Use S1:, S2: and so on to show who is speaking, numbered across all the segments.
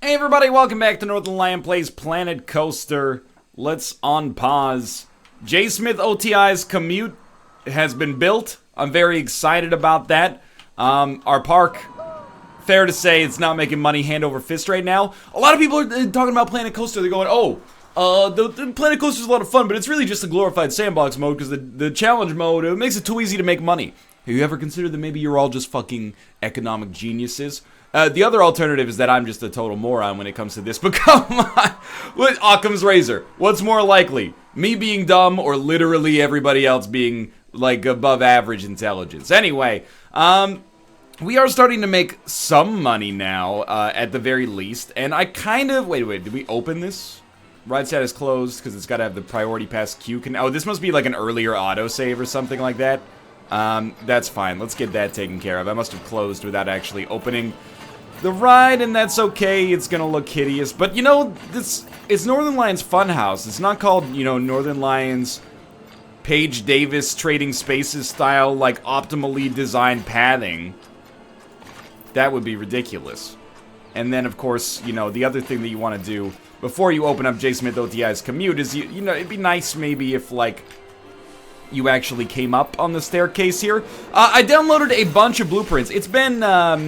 S1: Hey everybody, welcome back to Northernlion Plays Planet Coaster. Let's unpause. J. Smith OTI's commute has been built. I'm very excited about that. Our park, fair to say, it's not making money hand over fist right now. A lot of people are talking about Planet Coaster. They're going, the Planet Coaster is a lot of fun, but it's really just a glorified sandbox mode because the challenge mode, it makes it too easy to make money. Have you ever considered that maybe you're all just fucking economic geniuses? The other alternative is that I'm just a total moron when it comes to this, but come on! With Occam's razor, what's more likely? Me being dumb or literally everybody else being, like, above average intelligence? Anyway, we are starting to make some money now, at the very least, and I kind of... Wait, did we open this? Ride status closed, because it's got to have the priority pass queue. Oh, this must be like an earlier autosave or something like that. That's fine. Let's get that taken care of. I must have closed without actually opening the ride, and that's okay. It's gonna look hideous, but you know, it's Northernlion's Funhouse. It's not called, you know, Northernlion's Paige Davis Trading Spaces style, like, optimally designed padding. That would be ridiculous. And then, of course, you know, the other thing that you want to do before you open up J. Smith OTI's commute is, you know, it'd be nice maybe if, like, you actually came up on the staircase here. I downloaded a bunch of blueprints. It's been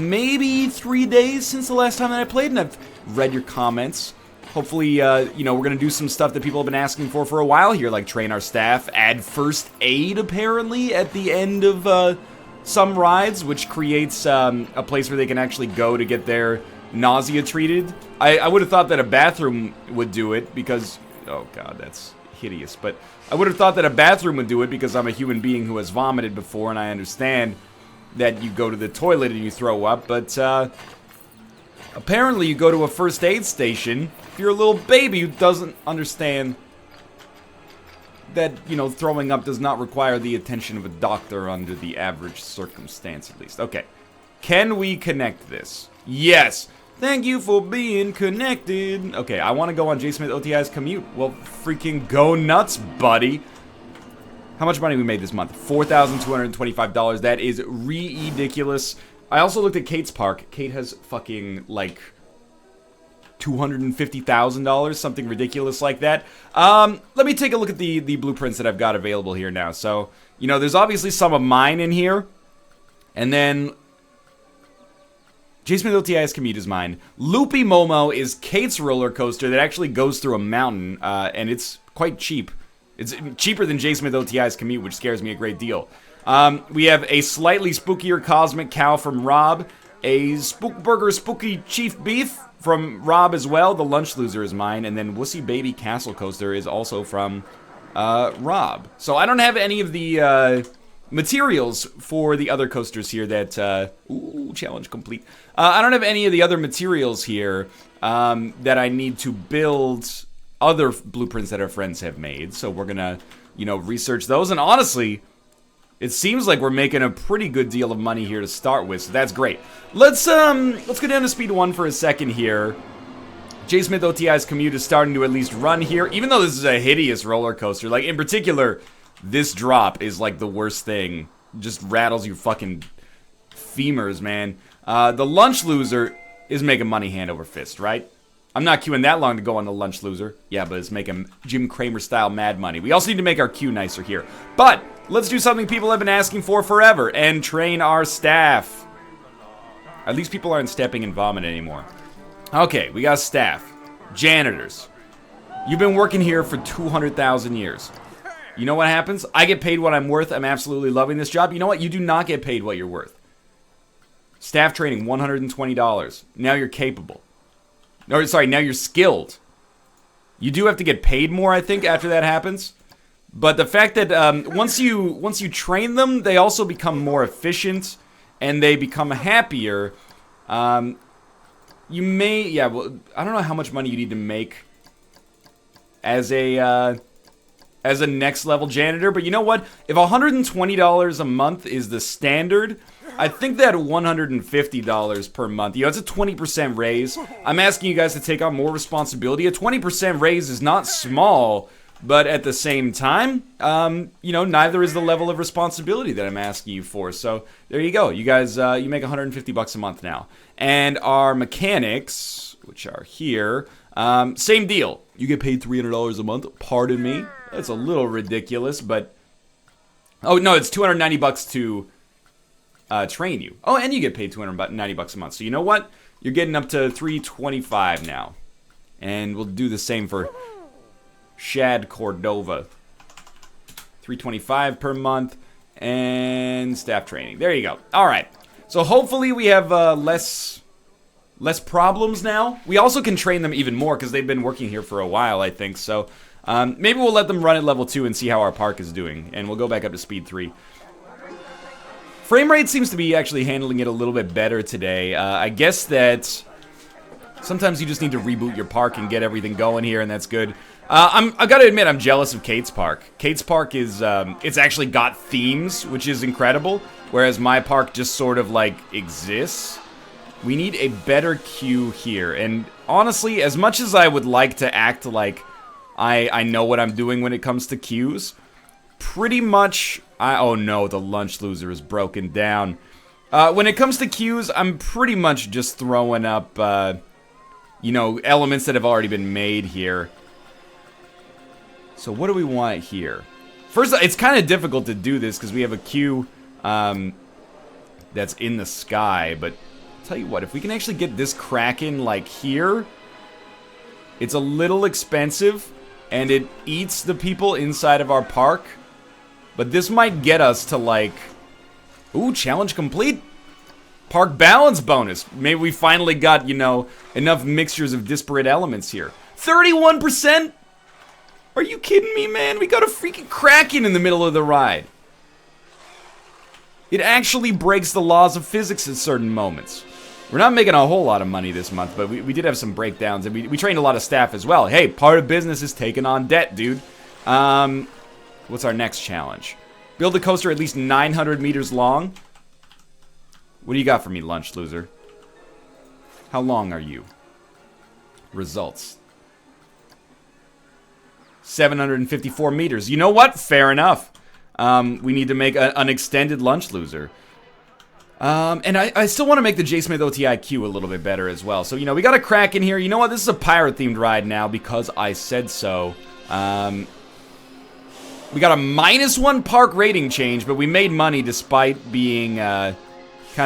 S1: maybe 3 days since the last time that I played, and I've read your comments. Hopefully, you know, we're going to do some stuff that people have been asking for a while here, like train our staff, add first aid, apparently, at the end of some rides, which creates a place where they can actually go to get their nausea treated. I would have thought that a bathroom would do it, because... Oh, God, that's hideous, but... I would have thought that a bathroom would do it because I'm a human being who has vomited before, and I understand that you go to the toilet and you throw up, but apparently you go to a first aid station if you're a little baby who doesn't understand that, you know, throwing up does not require the attention of a doctor under the average circumstance, at least. Okay, can we connect this? Yes! Thank you for being connected. Okay, I want to go on J. Smith OTI's commute. Well, freaking go nuts, buddy. How much money we made this month? $4,225. That is ridiculous. I also looked at Kate's park. Kate has fucking, like, $250,000, something ridiculous like that. Let me take a look at the blueprints that I've got available here now. So, you know, there's obviously some of mine in here. And then... J. Smith OTI's commute is mine. Loopy Momo is Kate's roller coaster that actually goes through a mountain, and it's quite cheap. It's cheaper than J. Smith OTI's commute, which scares me a great deal. We have a slightly spookier Cosmic Cow from Rob, a Spookburger Spooky Chief Beef from Rob as well. The Lunch Loser is mine, and then Wussy Baby Castle Coaster is also from Rob. So I don't have any of the materials for the other coasters here that, ooh, challenge complete. I don't have any of the other materials here, that I need to build other blueprints that our friends have made, so we're gonna, you know, research those, and honestly, it seems like we're making a pretty good deal of money here to start with, so that's great. Let's go down to speed 1 for a second here. J. Smith OTI's commute is starting to at least run here, even though this is a hideous roller coaster. Like, in particular, this drop is like the worst thing. Just rattles your fucking femurs, man. The Lunch Loser is making money hand over fist, right? I'm not queuing that long to go on the Lunch Loser. Yeah, but it's making Jim Cramer-style mad money. We also need to make our queue nicer here. But let's do something people have been asking for forever and train our staff. At least people aren't stepping in vomit anymore. Okay, we got staff. Janitors. You've been working here for 200,000 years. You know what happens? I get paid what I'm worth. I'm absolutely loving this job. You know what? You do not get paid what you're worth. Staff training, $120. Now you're capable. No, sorry, now you're skilled. You do have to get paid more, I think, after that happens. But the fact that once you train them, they also become more efficient and they become happier. You may, yeah, well, I don't know how much money you need to make as a next level janitor, but you know what? If $120 a month is the standard, I think that $150 per month, you know, it's a 20% raise. I'm asking you guys to take on more responsibility. A 20% raise is not small, but at the same time, you know, neither is the level of responsibility that I'm asking you for. So there you go. You guys, you make $150 a month now. And our mechanics, which are here. Same deal. You get paid $300 a month. Pardon me. That's a little ridiculous, but... Oh, no, it's $290 to train you. Oh, and you get paid $290 a month. So you know what? You're getting up to $325 now. And we'll do the same for Shad Cordova. $325 per month. And staff training. There you go. All right. So hopefully we have less problems now. We also can train them even more because they've been working here for a while, I think. So maybe we'll let them run at level 2 and see how our park is doing. And we'll go back up to speed 3. Frame rate seems to be actually handling it a little bit better today. I guess that sometimes you just need to reboot your park and get everything going here, and that's good. I gotta admit, I'm jealous of Kate's park. Kate's park is, it's actually got themes, which is incredible, whereas my park just sort of, like, exists. We need a better queue here, and honestly, as much as I would like to act like I know what I'm doing when it comes to queues, pretty much... oh no, the lunch loser is broken down. When it comes to queues, I'm pretty much just throwing up, you know, elements that have already been made here. So what do we want here? First, it's kind of difficult to do this because we have a queue that's in the sky. But I'll tell you what, if we can actually get this Kraken like here, it's a little expensive and it eats the people inside of our park. But this might get us to like, ooh, challenge complete. Park balance bonus. Maybe we finally got, you know, enough mixtures of disparate elements here. 31%? Are you kidding me, man? We got a freaking Kraken in the middle of the ride. It actually breaks the laws of physics at certain moments. We're not making a whole lot of money this month, but we did have some breakdowns, and we trained a lot of staff as well. Hey, part of business is taking on debt, dude. What's our next challenge? Build a coaster at least 900 meters long. What do you got for me, lunch loser? How long are you? Results. 754 meters. You know what? Fair enough. We need to make an extended lunch loser. And I still want to make the J. Smith OTI queue a little bit better as well. So, you know, we got a Kraken here. You know what? This is a pirate-themed ride now because I said so. We got a -1 park rating change, but we made money despite being kind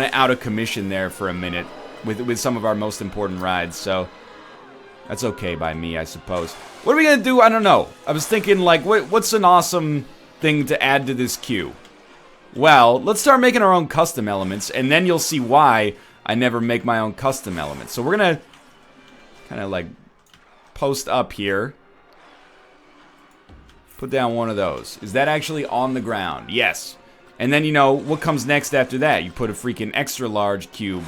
S1: of out of commission there for a minute with some of our most important rides. So that's okay by me, I suppose. What are we gonna do? I don't know. I was thinking, like, what's an awesome thing to add to this queue? Well, let's start making our own custom elements, and then you'll see why I never make my own custom elements. So we're gonna kind of, like, post up here. Put down one of those. Is that actually on the ground? Yes. And then, you know, what comes next after that? You put a freaking extra large cube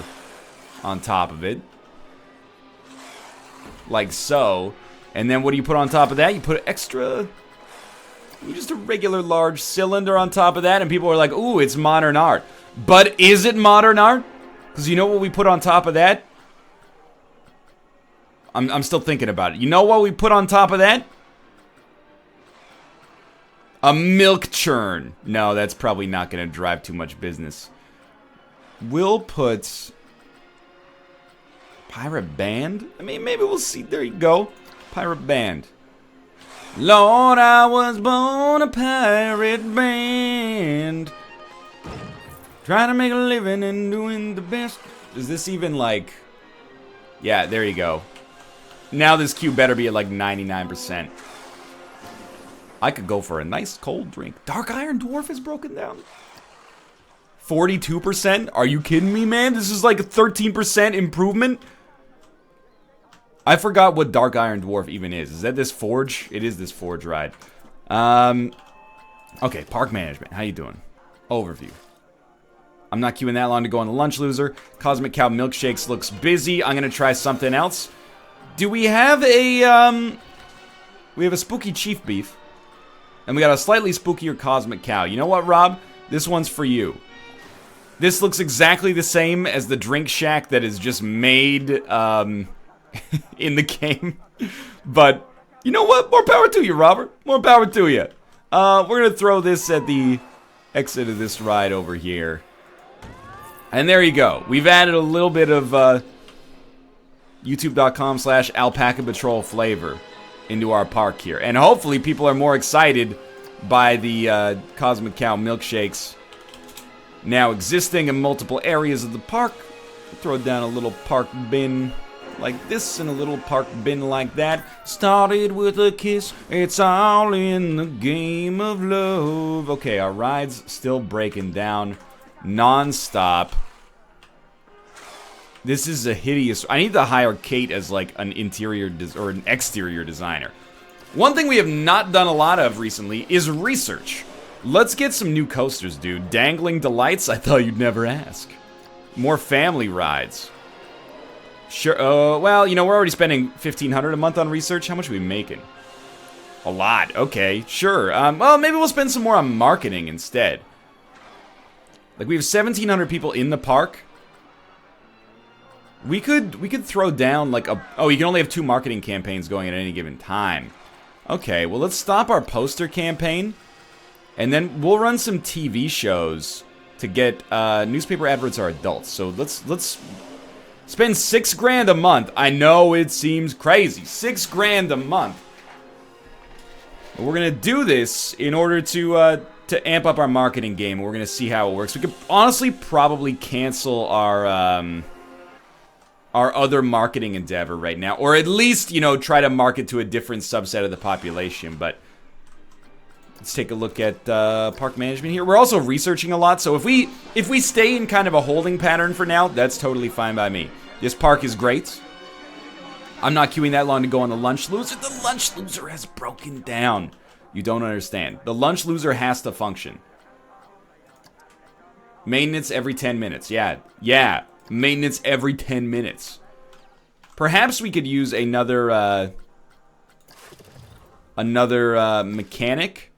S1: on top of it. Like so. And then what do you put on top of that? You put extra... just a regular large cylinder on top of that, and people are like, ooh, it's modern art. But is it modern art? Because you know what we put on top of that? I'm still thinking about it. You know what we put on top of that? A milk churn. No, that's probably not going to drive too much business. We'll put... Pirate Band? I mean, maybe we'll see. There you go. Pirate Band. Lord, I was born a pirate band. Trying to make a living and doing the best. Is this even like... Yeah, there you go. Now this queue better be at like 99%. I could go for a nice cold drink. Dark Iron Dwarf is broken down. 42%? Are you kidding me, man? This is like a 13% improvement? I forgot what Dark Iron Dwarf even is. Is that this forge? It is this forge ride. Okay, park management. How you doing? Overview. I'm not queuing that long to go on the lunch loser. Cosmic Cow Milkshakes looks busy. I'm gonna try something else. Do we have a, we have a Spooky Chief Beef. And we got a slightly spookier Cosmic Cow. You know what, Rob? This one's for you. This looks exactly the same as the drink shack that is just made, in the game. But, you know what? More power to you, Robert. More power to you. We're going to throw this at the exit of this ride over here. And there you go. We've added a little bit of youtube.com/alpaca patrol flavor into our park here. And hopefully people are more excited by the Cosmic Cow milkshakes now existing in multiple areas of the park. Throw down a little park bin like this and a little park bin like that. Started with a kiss, it's all in the game of love. Okay, our ride's still breaking down non-stop. This is a hideous... I need to hire Kate as like an interior or an exterior designer. One thing we have not done a lot of recently is research. Let's get some new coasters, dude. Dangling Delights? I thought you'd never ask. More family rides. Sure, well, you know, we're already spending $1,500 a month on research. How much are we making? A lot, okay, sure. Well, maybe we'll spend some more on marketing instead. Like, we have 1,700 people in the park. We could throw down, like, a... Oh, you can only have 2 marketing campaigns going at any given time. Okay, well, let's stop our poster campaign. And then we'll run some TV shows to get, newspaper adverts are adults. So let's spend $6 grand a month. I know it seems crazy. $6 grand a month. But we're gonna do this in order to amp up our marketing game. We're gonna see how it works. We could honestly probably cancel our other marketing endeavor right now, or at least, you know, try to market to a different subset of the population. But let's take a look at park management here. We're also researching a lot, so if we stay in kind of a holding pattern for now, that's totally fine by me. This park is great. I'm not queuing that long to go on the lunch loser. The lunch loser has broken down. You don't understand. The lunch loser has to function. Maintenance every 10 minutes. Yeah. Maintenance every 10 minutes. Perhaps we could use another mechanic.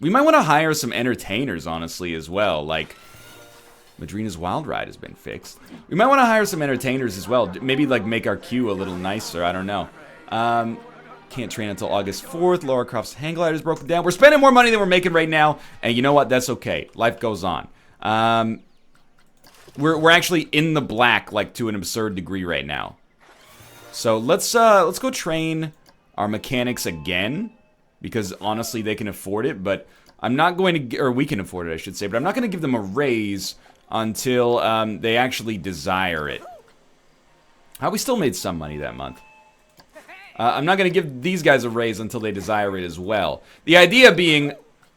S1: We might want to hire some entertainers, honestly, as well. Like, Madrina's Wild Ride has been fixed. We might want to hire some entertainers as well. Maybe, like, make our queue a little nicer. I don't know. Can't train until August 4th. Laura Croft's hang glider's broken down. We're spending more money than we're making right now. And you know what? That's okay. Life goes on. We're actually in the black, like, to an absurd degree right now. So let's go train our mechanics again, because honestly they can afford it. But I'm not going to, or we can afford it, I should say. But I'm not going to give them a raise until they actually desire it. We still made some money that month. I'm not going to give these guys a raise until they desire it as well. The idea being,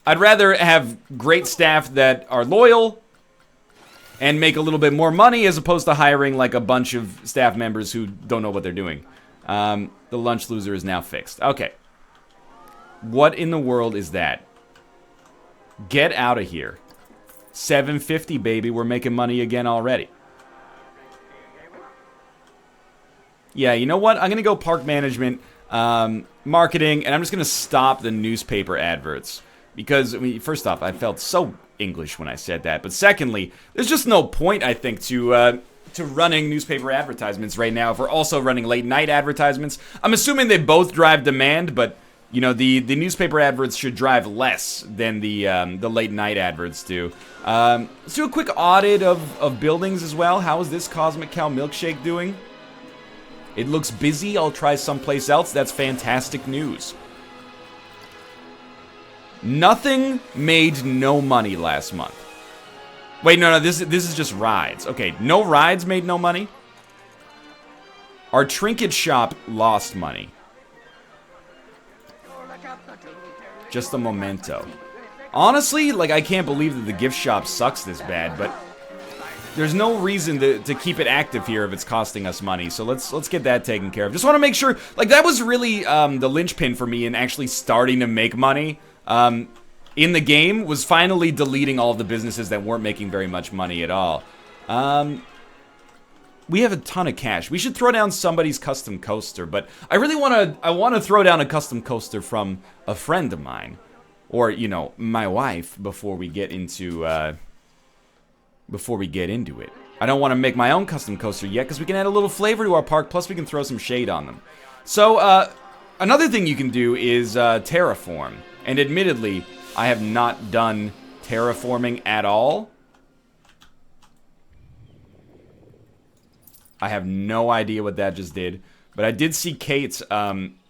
S1: I'd rather have great staff that are loyal and make a little bit more money, as opposed to hiring like a bunch of staff members who don't know what they're doing. The lunch loser is now fixed. Okay. What in the world is that? Get out of here. $750, baby. We're making money again already. Yeah, you know what? I'm going to go park management, marketing, and I'm just going to stop the newspaper adverts. Because, I mean, first off, I felt so English when I said that. But secondly, there's just no point, I think, to running newspaper advertisements right now if we're also running late night advertisements. I'm assuming they both drive demand, but, you know, the newspaper adverts should drive less than the late night adverts do. Let's do a quick audit of buildings as well. How is this Cosmic Cow milkshake doing? It looks busy. I'll try someplace else. That's fantastic news. Nothing made no money last month. Wait, no, this is just rides. Okay, no rides made no money. Our trinket shop lost money. Just a memento. Honestly, like, I can't believe that the gift shop sucks this bad, but there's no reason to keep it active here if it's costing us money. So let's get that taken care of. Just want to make sure, like, that was really the linchpin for me in actually starting to make money in the game, was finally deleting all of the businesses that weren't making very much money at all. We have a ton of cash. We should throw down somebody's custom coaster, but I really want to throw down a custom coaster from a friend of mine, or, you know, my wife, before we get into it. I don't want to make my own custom coaster yet, because we can add a little flavor to our park, plus we can throw some shade on them. So, another thing you can do is terraform. And admittedly, I have not done terraforming at all. I have no idea what that just did. But I did see Kate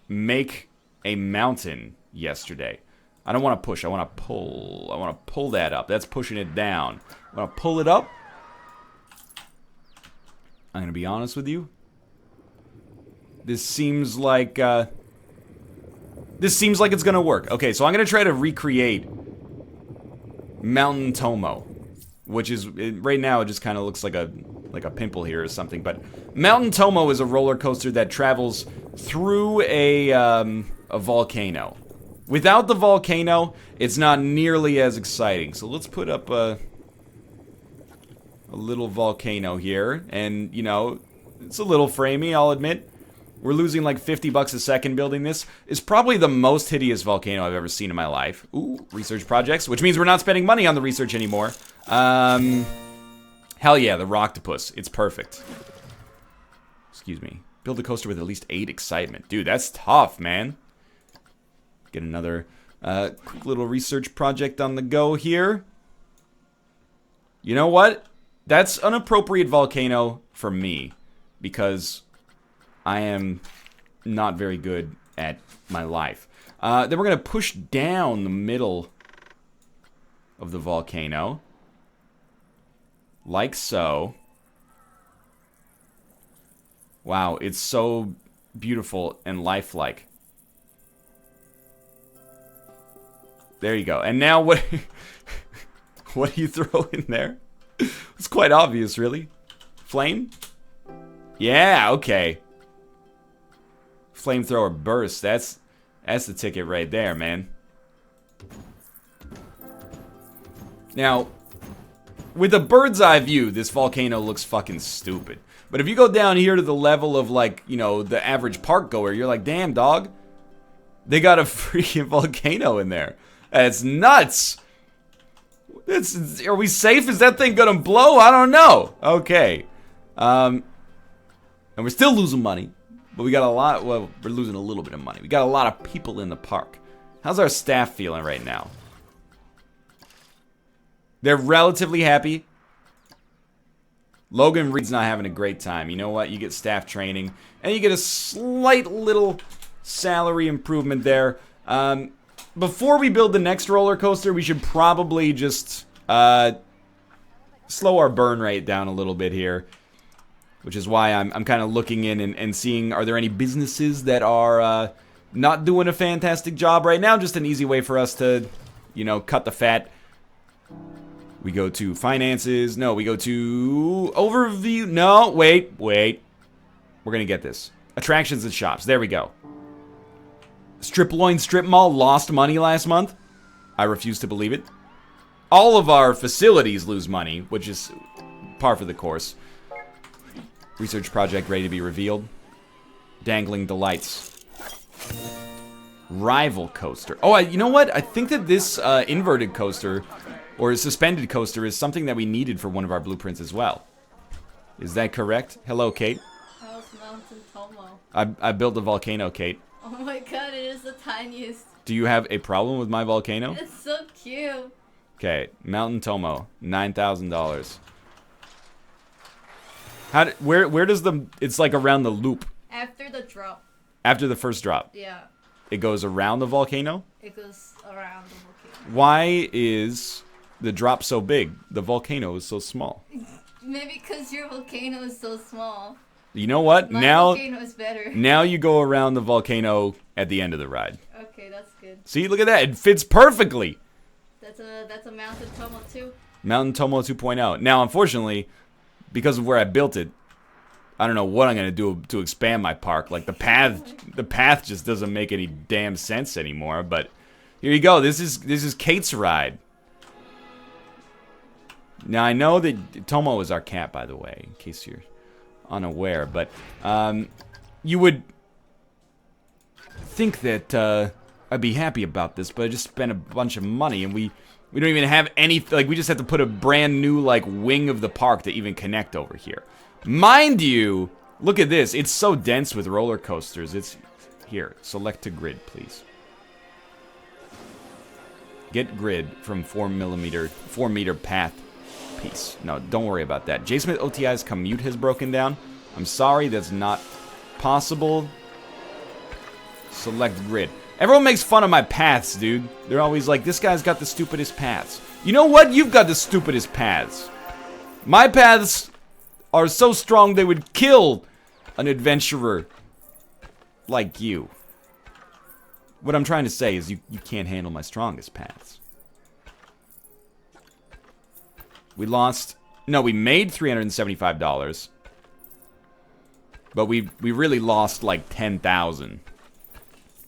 S1: make a mountain yesterday. I don't want to push. I want to pull. I want to pull that up. That's pushing it down. I want to pull it up. I'm going to be honest with you. This seems like it's going to work. Okay, so I'm going to try to recreate Mountain Tomo, which is right now it just kind of looks like a pimple here or something. But Mountain Tomo is a roller coaster that travels through a volcano. Without the volcano, it's not nearly as exciting. So let's put up a little volcano here, and you know, it's a little framey, I'll admit. We're losing like 50 bucks a second building this. It's probably the most hideous volcano I've ever seen in my life. Ooh, research projects, which means we're not spending money on the research anymore. Hell yeah, the Rocktopus. It's perfect. Excuse me. Build a coaster with at least 8 excitement. Dude, that's tough, man. Get another quick little research project on the go here. You know what? That's an appropriate volcano for me, because I am not very good at my life. Then we're going to push down the middle of the volcano. Like so. Wow, it's so beautiful and lifelike. There you go. And now what what do you throw in there? It's quite obvious, really. Flame? Yeah, okay. Flamethrower burst. That's the ticket right there, man. Now, with a bird's eye view, this volcano looks fucking stupid. But if you go down here to the level of, like, you know, the average park goer, you're like, damn, dog. They got a freaking volcano in there. That's nuts. Are we safe? Is that thing gonna blow? I don't know. Okay. And we're still losing money. But we got a lot, well, we're losing a little bit of money. We got a lot of people in the park. How's our staff feeling right now? They're relatively happy. Logan Reed's not having a great time. You know what? You get staff training, and you get a slight little salary improvement there. Before we build the next roller coaster, we should probably just slow our burn rate down a little bit here. Which is why I'm kind of looking in and seeing, are there any businesses that are not doing a fantastic job right now? Just an easy way for us to, you know, cut the fat. We go to finances. No, we go to overview. No, wait. We're going to get this. Attractions and shops. There we go. Strip Loin Strip Mall lost money last month. I refuse to believe it. All of our facilities lose money, which is par for the course. Research project ready to be revealed. Dangling delights. Rival coaster. Oh, you know what? I think that this inverted coaster or suspended coaster is something that we needed for one of our blueprints as well. Is that correct? Hello, Kate.
S2: How's Mountain Tomo?
S1: I built a volcano, Kate.
S2: Oh my god, it is the tiniest.
S1: Do you have a problem with my volcano?
S2: It's so cute.
S1: Okay, Mountain Tomo, $9,000. Where does the, it's like around the loop.
S2: After the drop.
S1: After the first drop.
S2: Yeah.
S1: It goes around the volcano?
S2: It goes around the volcano.
S1: Why is the drop so big? The volcano is so small.
S2: Maybe because your volcano is so small.
S1: You know what?
S2: My
S1: now
S2: volcano is better.
S1: Now you go around the volcano at the end of the ride.
S2: Okay, that's good.
S1: See, look at that. It fits perfectly.
S2: That's a Mountain Tomo too.
S1: Mountain Tomo 2.0. Now, unfortunately, because of where I built it, I don't know what I'm gonna do to expand my park. Like the path just doesn't make any damn sense anymore. But here you go. This is Kate's ride. Now I know that Tomo is our cat, by the way, in case you're unaware. But you would think that I'd be happy about this, but I just spent a bunch of money, and we don't even have any. Like, we just have to put a brand new like wing of the park to even connect over here. Mind you, look at this. It's so dense with roller coasters. It's here. Select to grid, please. Get grid from 4 meter path piece. No, don't worry about that. J Smith OTI's commute has broken down. I'm sorry, that's not possible. Select grid. Everyone makes fun of my paths, dude. They're always like, this guy's got the stupidest paths. You know what? You've got the stupidest paths. My paths are so strong they would kill an adventurer like you. What I'm trying to say is you can't handle my strongest paths. We lost... No, we made $375. But we really lost like 10,000.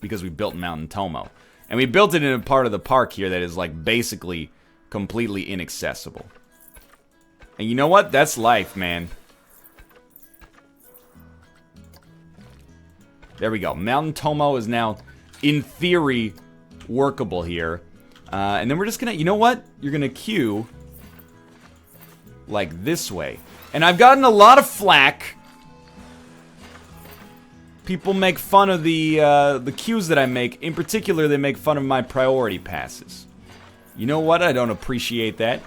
S1: Because we built Mountain Tomo. And we built it in a part of the park here that is like basically completely inaccessible. And you know what? That's life, man. There we go. Mountain Tomo is now, in theory, workable here. And then we're just gonna... You know what? You're gonna queue... like this way. And I've gotten a lot of flack. People make fun of the queues that I make. In particular, they make fun of my priority passes. You know what? I don't appreciate that.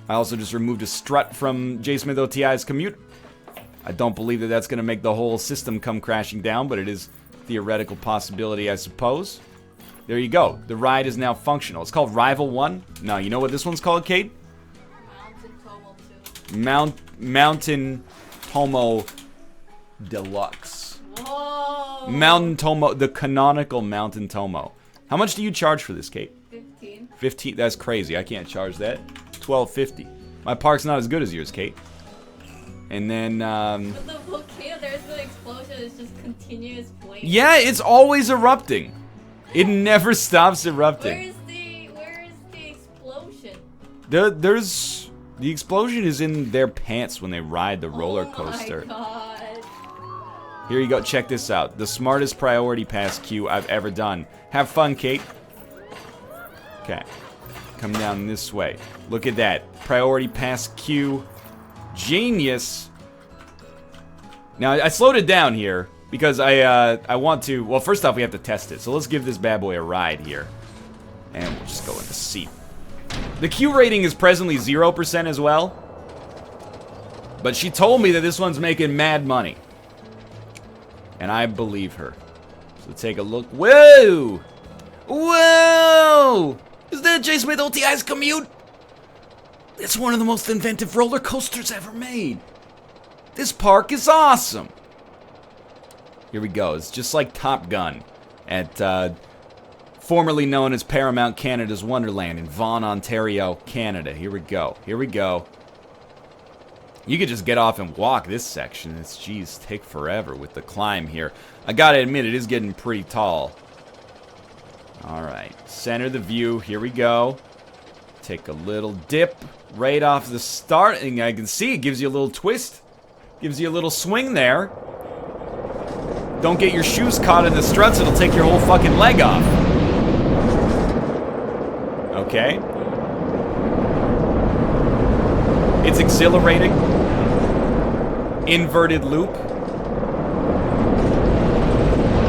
S1: I also just removed a strut from J. Smith OTI's commute. I don't believe that that's going to make the whole system come crashing down, but it is a theoretical possibility, I suppose. There you go. The ride is now functional. It's called Rival 1. No, you know what this one's called, Kate?
S2: Mountain Tomo 2.
S1: Mountain Tomo Deluxe.
S2: Whoa!
S1: Mountain Tomo, the canonical Mountain Tomo. How much do you charge for this, Kate?
S2: 15.
S1: 15? That's crazy. I can't charge that. $12.50. My park's not as good as yours, Kate. And then,
S2: But the volcano, there's the explosion, it's just continuous flame.
S1: yeah, it's always erupting. It never stops erupting.
S2: Where is the explosion?
S1: The explosion is in their pants when they ride the roller coaster.
S2: Oh my god.
S1: Here you go, check this out. The smartest priority pass queue I've ever done. Have fun, Kate. Okay. Come down this way. Look at that. Priority pass queue. Genius. Now, I slowed it down here because I want to... Well, first off, we have to test it. So let's give this bad boy a ride here. And we'll just go in the seat. The queue rating is presently 0% as well. But she told me that this one's making mad money. And I believe her. So take a look. Whoa! Whoa! Is that J. Smith OTI's commute? It's one of the most inventive roller coasters ever made. This park is awesome. Here we go. It's just like Top Gun at formerly known as Paramount Canada's Wonderland in Vaughan, Ontario, Canada. Here we go. Here we go. You could just get off and walk this section. It's, geez, take forever with the climb here. I gotta admit, it is getting pretty tall. Alright, center the view. Here we go. Take a little dip right off the start. And I can see it gives you a little twist. Gives you a little swing there. Don't get your shoes caught in the struts. It'll take your whole fucking leg off. Okay. It's exhilarating. Inverted loop.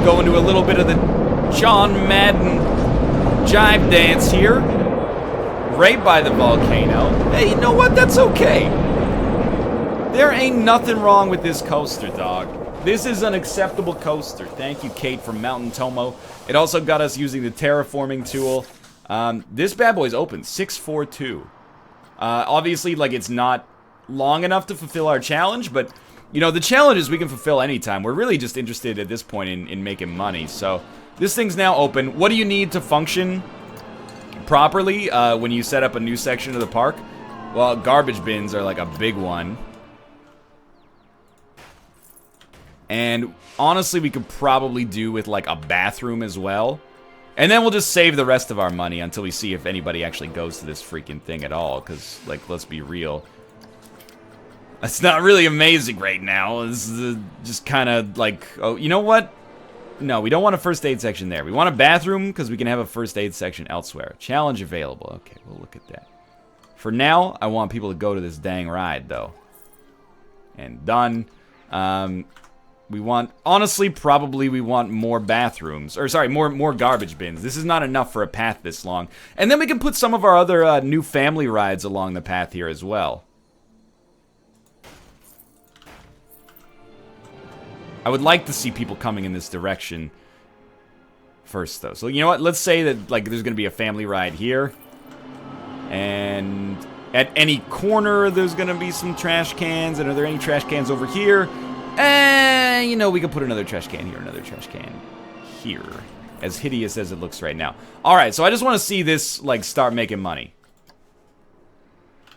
S1: Going to a little bit of the John Madden jive dance here. Right by the volcano. Hey, you know what? That's okay. There ain't nothing wrong with this coaster, dog. This is an acceptable coaster. Thank you, Kate, from Mountain Tomo. It also got us using the terraforming tool. This bad boy's open, 642. Obviously, like, it's not long enough to fulfill our challenge, but, you know, the challenges we can fulfill anytime. We're really just interested at this point in making money, so this thing's now open. What do you need to function properly when you set up a new section of the park? Well, garbage bins are like a big one. And honestly, we could probably do with like a bathroom as well. And then we'll just save the rest of our money until we see if anybody actually goes to this freaking thing at all. Because, like, let's be real. It's not really amazing right now. This is just kind of like, oh, you know what? No, we don't want a first aid section there. We want a bathroom because we can have a first aid section elsewhere. Challenge available. Okay, we'll look at that. For now, I want people to go to this dang ride, though. And done. We want, honestly, probably we want more bathrooms. Or, sorry, more garbage bins. This is not enough for a path this long. And then we can put some of our other new family rides along the path here as well. I would like to see people coming in this direction first, though. So, you know what? Let's say that, like, there's going to be a family ride here. And at any corner, there's going to be some trash cans. And are there any trash cans over here? And, you know, we could put another trash can here, another trash can here. As hideous as it looks right now. Alright, so I just want to see this, like, start making money.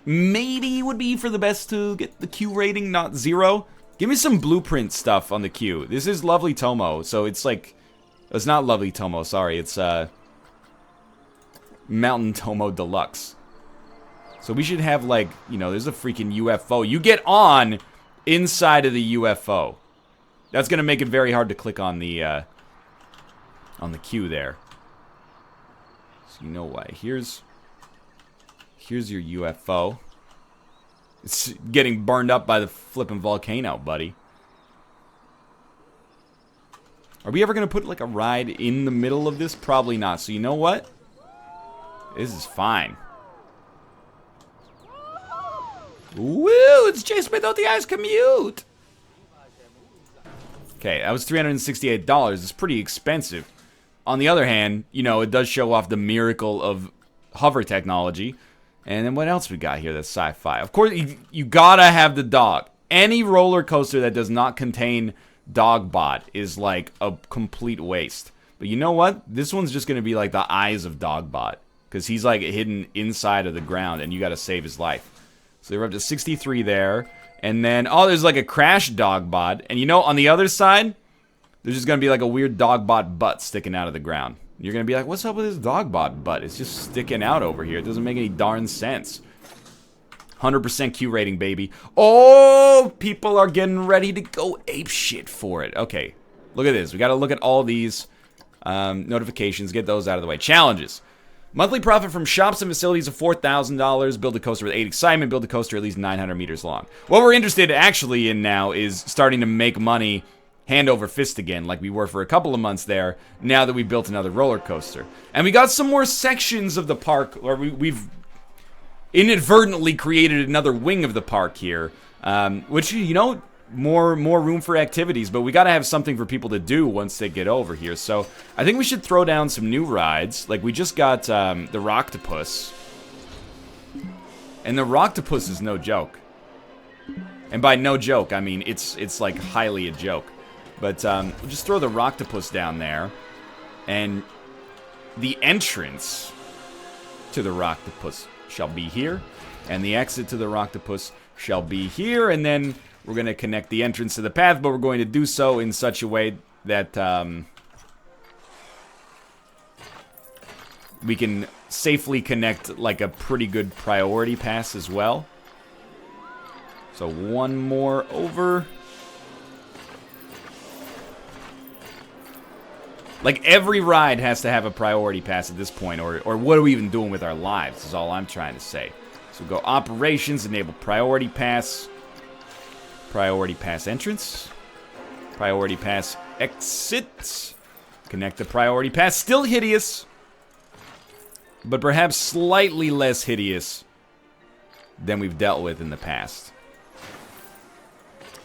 S1: Maybe it would be for the best to get the Q rating, not 0. Give me some blueprint stuff on the Q. This is Lovely Tomo, so it's like... It's not Lovely Tomo, sorry. It's, Mountain Tomo Deluxe. So we should have, like, you know, there's a freaking UFO. You get on inside of the UFO. That's gonna make it very hard to click on the Q there. So you know why. Here's your UFO. It's getting burned up by the flipping volcano, buddy. Are we ever gonna put like a ride in the middle of this? Probably not. So you know what? This is fine. Woo! It's J Smith OTI's commute! Okay, that was $368. It's pretty expensive. On the other hand, you know, it does show off the miracle of hover technology. And then what else we got here that's sci-fi? Of course, you gotta have the dog. Any roller coaster that does not contain Dogbot is like a complete waste. But you know what? This one's just gonna be like the eyes of Dogbot. Because he's like hidden inside of the ground and you gotta save his life. So they're up to 63 there. And then, oh, there's like a crash Dogbot. And you know, on the other side, there's just gonna be like a weird Dogbot butt sticking out of the ground. You're gonna be like, what's up with this Dogbot butt? It's just sticking out over here. It doesn't make any darn sense. 100% Q rating, baby. Oh, people are getting ready to go ape shit for it. Okay, look at this. We gotta look at all these notifications. Get those out of the way. Challenges. Monthly profit from shops and facilities of $4,000. Build a coaster with 8 excitement. Build a coaster at least 900 meters long. What we're interested actually in now is starting to make money hand over fist again, like we were for a couple of months there, now that we built another roller coaster. And we got some more sections of the park, or we've inadvertently created another wing of the park here, which, you know, more room for activities, but we gotta have something for people to do once they get over here. So I think we should throw down some new rides. Like we just got the Rocktopus, and the Rocktopus is no joke. And by no joke, I mean it's like highly a joke. But we'll just throw the Rocktopus down there, and the entrance to the Rocktopus shall be here, and the exit to the Rocktopus shall be here, and then we're going to connect the entrance to the path, but we're going to do so in such a way that we can safely connect like a pretty good priority pass as well. So one more over. Like every ride has to have a priority pass at this point, or what are we even doing with our lives is all I'm trying to say. So go operations, enable priority pass entrance, priority pass exit, connect the priority pass. Still hideous, but perhaps slightly less hideous than we've dealt with in the past.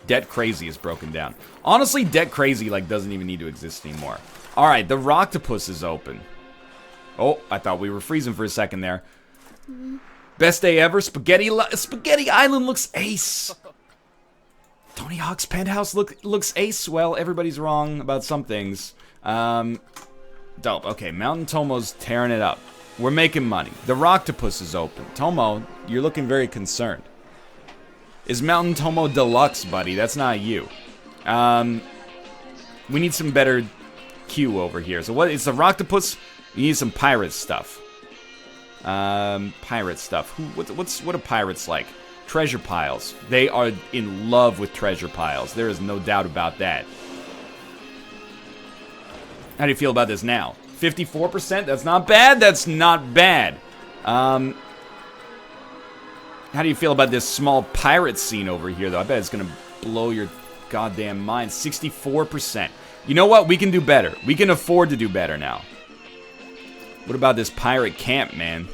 S1: Debt Crazy is broken down. Honestly, Debt Crazy like doesn't even need to exist anymore. Alright, the Rocktopus is open. Oh, I thought we were freezing for a second there. Best day ever. Spaghetti Island looks ace. Tony Hawk's Penthouse looks ace. Well, everybody's wrong about some things. Dope. Okay, Mountain Tomo's tearing it up. We're making money. The Rocktopus is open. Tomo, you're looking very concerned. Is Mountain Tomo Deluxe, buddy? That's not you. We need some better Q over here. So what is the Rocktopus? You need some pirate stuff. Pirate stuff. What are pirates like? Treasure piles. They are in love with treasure piles. There is no doubt about that. How do you feel about this now? 54%? That's not bad. That's not bad. How do you feel about this small pirate scene over here, though? I bet it's gonna blow your goddamn mind. 64%. You know what? We can do better. We can afford to do better now. What about this pirate camp, man?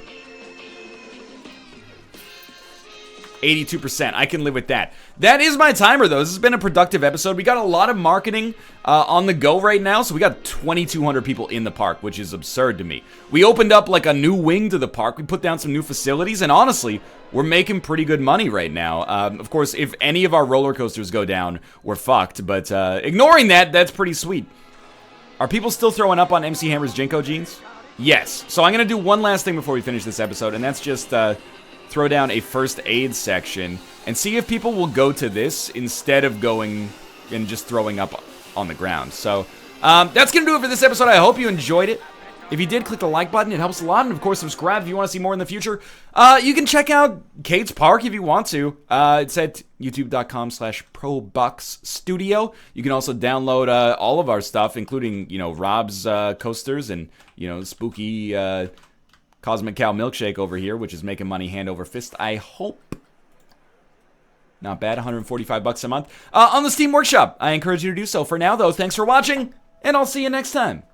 S1: 82%. I can live with that. That is my timer, though. This has been a productive episode. We got a lot of marketing on the go right now, so we got 2,200 people in the park, which is absurd to me. We opened up like a new wing to the park. We put down some new facilities, and honestly, we're making pretty good money right now. Of course, if any of our roller coasters go down, we're fucked, but ignoring that, that's pretty sweet. Are people still throwing up on MC Hammer's Jinko jeans? Yes. So I'm going to do one last thing before we finish this episode, and that's just throw down a first aid section and see if people will go to this instead of going and just throwing up on the ground. So that's going to do it for this episode. I hope you enjoyed it. If you did, click the like button. It helps a lot. And, of course, subscribe if you want to see more in the future. You can check out Kate's Park if you want to. It's at youtube.com/ProBucksStudio. You can also download all of our stuff, including, Rob's coasters and, spooky Cosmic Cow Milkshake over here, which is making money hand over fist, I hope. Not bad, $145 a month. On the Steam Workshop, I encourage you to do so. For now, though, thanks for watching, and I'll see you next time.